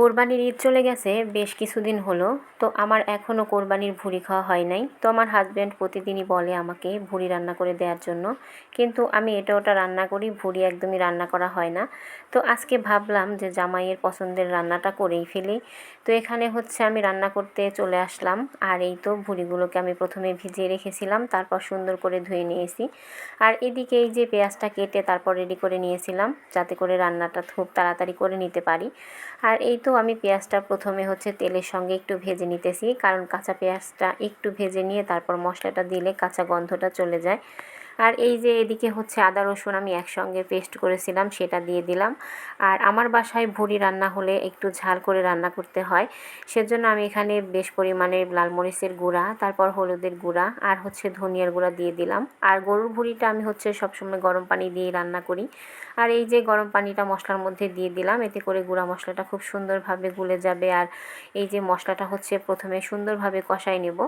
কোরবানির ঈদ চলে গেছে বেশ কিছুদিন হলো। তো আমার এখনও কোরবানির ভুঁড়ি খাওয়া হয় নাই। তো আমার হাজব্যান্ড প্রতিদিনই বলে আমাকে ভুঁড়ি রান্না করে দেওয়ার জন্য, কিন্তু আমি এটা ওটা রান্না করি, ভুঁড়ি একদমই রান্না করা হয় না। তো আজকে ভাবলাম যে জামাইয়ের পছন্দের রান্নাটা করেই ফেলি। তো এখানে হচ্ছে আমি রান্না করতে চলে আসলাম। আর এই তো ভুঁড়িগুলোকে আমি প্রথমে ভিজিয়ে রেখেছিলাম, তারপর সুন্দর করে ধুয়ে নিয়েছি। আর এদিকে এই যে পেঁয়াজটা কেটে তারপর রেডি করে নিয়েছিলাম, যাতে করে রান্নাটা খুব তাড়াতাড়ি করে নিতে পারি। আর এই তো আমি পেঁয়াজটা প্রথমে হচ্ছে তেলের সঙ্গে একটু ভেজে নিতেছি, কারণ কাঁচা পেঁয়াজটা একটু ভেজে নিয়ে তারপর মশলাটা দিলে কাঁচা গন্ধটা চলে যায়। আর এই যে এদিকে হচ্ছে আদা রসুন আমি একসঙ্গে পেস্ট করেছিলাম, সেটা দিয়ে দিলাম। আর আমার বাসায় ভুঁড়ি রান্না হলে একটু ঝাল করে রান্না করতে হয়, সেজন্য আমি এখানে বেশ পরিমাণে লাল মরিচের গুঁড়া, তারপর হলুদের গুঁড়া আর হচ্ছে ধনিয়ার গুঁড়া দিয়ে দিলাম। আর গরুর ভুঁড়িটা আমি হচ্ছে সবসময় গরম পানি দিয়ে রান্না করি। আর এই যে গরম পানিটা মশলার মধ্যে দিয়ে দিলাম, এতে করে গুঁড়া মশলাটা খুব সুন্দরভাবে গুলে যাবে। আর এই যে মশলাটা হচ্ছে প্রথমে সুন্দরভাবে কষাই নেব।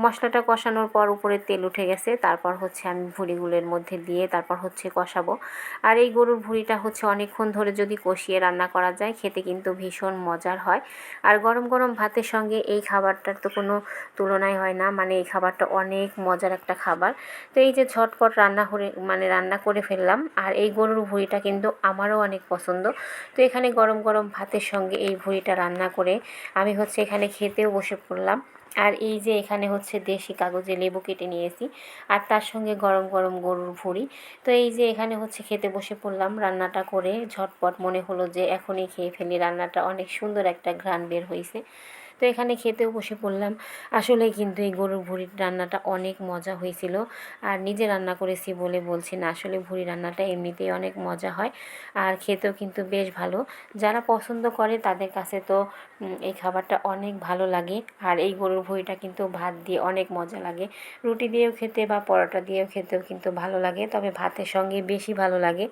মশলাটা কষানোর পর উপরে তেল উঠে গেছে, তারপর হচ্ছে আমি ভুঁড়িগুলোর মধ্যে দিয়ে তারপর হচ্ছে কষাবো। আর এই গরুর ভুঁড়িটা হচ্ছে অনেকক্ষণ ধরে যদি কষিয়ে রান্না করা যায়, খেতে কিন্তু ভীষণ মজার হয়। আর গরম গরম ভাতের সঙ্গে এই খাবারটার তো কোনো তুলনাই হয় না, মানে এই খাবারটা অনেক মজার একটা খাবার। তো এই যে ঝটপট রান্না করে ফেললাম। আর এই গরুর ভুঁড়িটা কিন্তু আমারও অনেক পছন্দ। তো এখানে গরম গরম ভাতের সঙ্গে এই ভুঁড়িটা রান্না করে আমি হচ্ছে এখানে খেতেও বসে পড়লাম। আর এই যে এখানে হচ্ছে দেশি কাগজে লেবু কেটে নিয়েছি, আর তার সঙ্গে গরম গরম গরুর ভুঁড়ি। তো এই যে এখানে হচ্ছে খেতে বসে পড়লাম রান্নাটা করে ঝটপট, মনে হলো যে এখনই খেয়ে ফেলি, রান্নাটা অনেক সুন্দর একটা ঘ্রাণ বের হয়েছে। তো এখানে খেতেও বসে পড়লাম। আসলেই কিন্তু এই গরুর ভুঁড়ির রান্নাটা অনেক মজা হয়েছিল। আর নিজে রান্না করেছি বলে বলছি না, আসলে ভুঁড়ি রান্নাটা এমনিতেই অনেক মজা হয়। আর খেতেও কিন্তু বেশ ভালো। যারা পছন্দ করে তাদের কাছে তো এই খাবারটা অনেক ভালো লাগে। আর এই গরুর ভুঁড়িটা কিন্তু ভাত দিয়ে অনেক মজা লাগে, রুটি দিয়েও খেতে বা পরোটা দিয়েও খেতেও কিন্তু ভালো লাগে, তবে ভাতের সঙ্গে বেশি ভালো লাগে।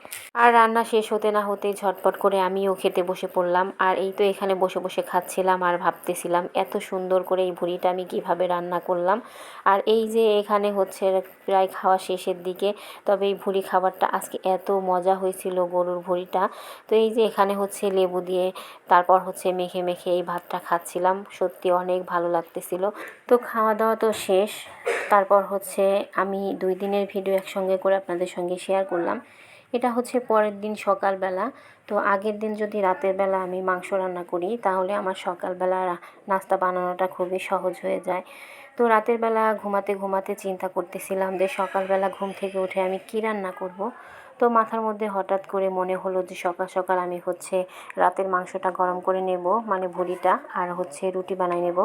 আর রান্না শেষ হতে না হতেই ঝটপট করে আমিও খেতে বসে পড়লাম। আর এই তো এখানে বসে বসে খাচ্ছিলাম আর ভাবতেছিলাম এত সুন্দর করে এই ভুঁড়িটা আমি কিভাবে রান্না করলাম। আর এই যে এখানে হচ্ছে প্রায় খাওয়া শেষের দিকে, তবে এই ভুঁড়ি খাবারটা আজকে এত মজা হয়েছিল গরুর ভুঁড়িটা। তো এই যে এখানে হচ্ছে লেবু দিয়ে তারপর হচ্ছে মেখে মেখে এই ভাতটা খাচ্ছিলাম, সত্যি অনেক ভালো লাগতেছিল। তো খাওয়া দাওয়া তো শেষ, তারপর হচ্ছে আমি 2 দিনের ভিডিও একসঙ্গে করে আপনাদের সঙ্গে শেয়ার করলাম। এটা হচ্ছে পরের দিন সকালবেলা। তো আগের দিন যদি রাতের বেলা আমি মাংস রান্না করি, তাহলে আমার সকালবেলা নাস্তা বানানোটা খুবই সহজ হয়ে যায়। তো রাতের বেলা ঘুমাতে ঘুমাতে চিন্তা করতেছিলাম যে সকালবেলা ঘুম থেকে উঠে আমি কী রান্না করব। তো মাথার মধ্যে হঠাৎ করে মনে হলো যে সকাল সকাল আমি হচ্ছে রাতের মাংসটা গরম করে নেব, মানে ভুঁড়িটা, আর হচ্ছে রুটি বানিয়ে নেব।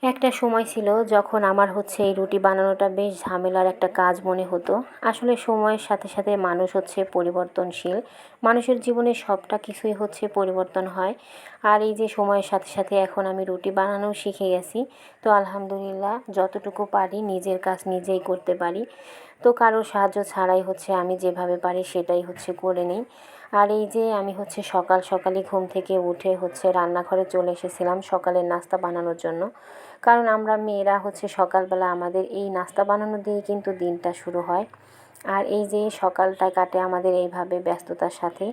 একটা সময় ছিল যখন আমার হচ্ছে এই রুটি বানানোটা বেশ ঝামেলার একটা কাজ মনে হতো। আসলে সময়ের সাথে সাথে মানুষ হচ্ছে পরিবর্তনশীল, মানুষের জীবনে সবটা কিছুই হচ্ছে পরিবর্তন হয়। আর এই যে সময়ের সাথে সাথে এখন আমি রুটি বানানোও শিখে গেছি। তো আলহামদুলিল্লাহ, যতটুকু পারি নিজের কাজ নিজেই করতে পারি। তো কারোর সাহায্য ছাড়াই হচ্ছে আমি যেভাবে পারি সেটাই হচ্ছে করে নিই। আর এই যে আমি হচ্ছে সকাল সকালই ঘুম থেকে উঠে হচ্ছে রান্নাঘরে চলে এসেছিলাম সকালের নাস্তা বানানোর জন্য। কারণ আমরা মেয়েরা হচ্ছে সকালবেলা আমাদের এই নাস্তা বানানো দিয়ে কিন্তু দিনটা শুরু হয়। আর এই যে সকালটা কাটে আমাদের এইভাবে ব্যস্ততার সাথে।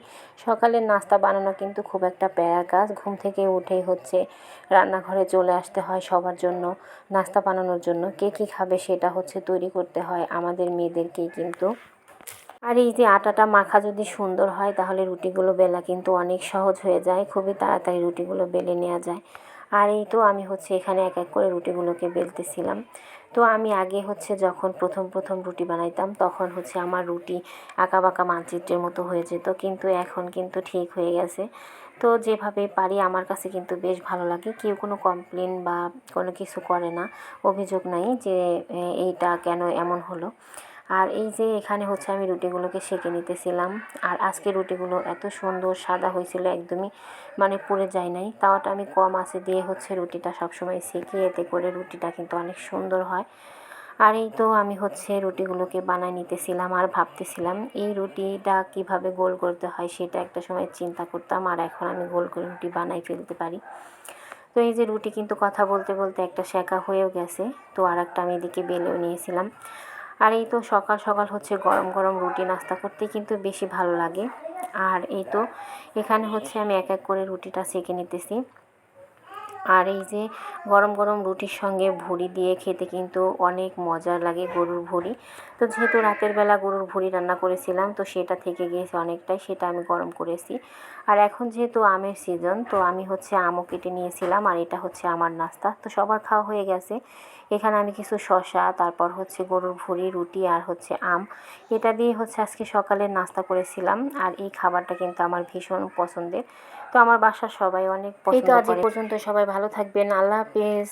সকালের নাস্তা বানানো কিন্তু খুব একটা প্যারার কাজ। ঘুম থেকে উঠেই হচ্ছে রান্নাঘরে চলে আসতে হয় সবার জন্য, নাস্তা বানানোর জন্য। কে কী খাবে সেটা হচ্ছে তৈরি করতে হয় আমাদের মেয়েদেরকেই কিন্তু। আর এই যে আটাটা মাখা যদি সুন্দর হয়, তাহলে রুটিগুলো বেলা কিন্তু অনেক সহজ হয়ে যায়, খুবই তাড়াতাড়ি রুটিগুলো বেলে নেওয়া যায়। আর এই তো আমি হচ্ছে এখানে এক এক করে রুটিগুলোকে বেলতেছিলাম। তো আমি আগে হচ্ছে যখন প্রথম প্রথম রুটি বানাইতাম, তখন হচ্ছে আমার রুটি আঁকাবাঁকা মানচিত্রের মতো হয়ে যেত, কিন্তু এখন কিন্তু ঠিক হয়ে গেছে। তো যেভাবে পারি আমার কাছে কিন্তু বেশ ভালো লাগে, কেউ কোনো কমপ্লেন বা কোনো কিছু করে না, অভিযোগ নাই যে এইটা কেন এমন হলো। আর এই যে এখানে হচ্ছে আমি রুটিগুলোকে সেঁকে নিতেছিলাম। আর আজকে রুটিগুলো এত সুন্দর সাদা হয়েছিল, একদমই মানে পুড়ে যায় নাই। তাওয়াটা আমি কম আঁচে দিয়ে হচ্ছে রুটিটা সবসময় সেঁকি, এতে করে রুটিটা কিন্তু অনেক সুন্দর হয়। আর এই তো আমি হচ্ছে রুটিগুলোকে বানায় নিতেছিলাম আর ভাবতেছিলাম এই রুটিটা কিভাবে গোল করতে হয় সেটা একটা সময় চিন্তা করতাম, আর এখন আমি গোল করে রুটি বানাই ফেলতে পারি। তো এই যে রুটি কিন্তু কথা বলতে বলতে একটা সেঁকা হয়েও গেছে। তো আর একটা আমি এদিকে বেলেও নিয়েছিলাম। আর এই তো সকাল সকাল হচ্ছে গরম গরম রুটি নাস্তা করতে কিন্তু বেশি ভালো লাগে। আর এই তো এখানে হচ্ছে আমি এক এক করে রুটিটা সেঁকে নিতেছি। আর এই যে গরম গরম রুটির সঙ্গে ভুড়ি দিয়ে খেতে কিন্তু অনেক মজার লাগে, গরুর ভুড়ি। তো যেহেতু রাতের বেলা গরুর ভুড়ি রান্না করেছিলাম, তো সেটা থেকে গিয়েছে অনেকটাই, সেটা আমি গরম করেছি। আর এখন যেহেতু আমের সিজন, তো আমি হচ্ছে আমও কেটে নিয়েছিলাম, আর এটা হচ্ছে আমার নাস্তা। তো সবার খাওয়া হয়ে গেছে। এখানে আমি কিছু শসা, তারপর হচ্ছে গরুর ভুড়ি, রুটি আর হচ্ছে আম, এটা দিয়ে হচ্ছে আজকে সকালের নাস্তা করেছিলাম। আর এই খাবারটা কিন্তু আমার ভীষণ পছন্দের। তো আমার বাসার সবাই অনেক পছন্দ করে। এই তো আজ এই পর্যন্ত, সবাই ভালো থাকবেন, আল্লাহ হাফেজ।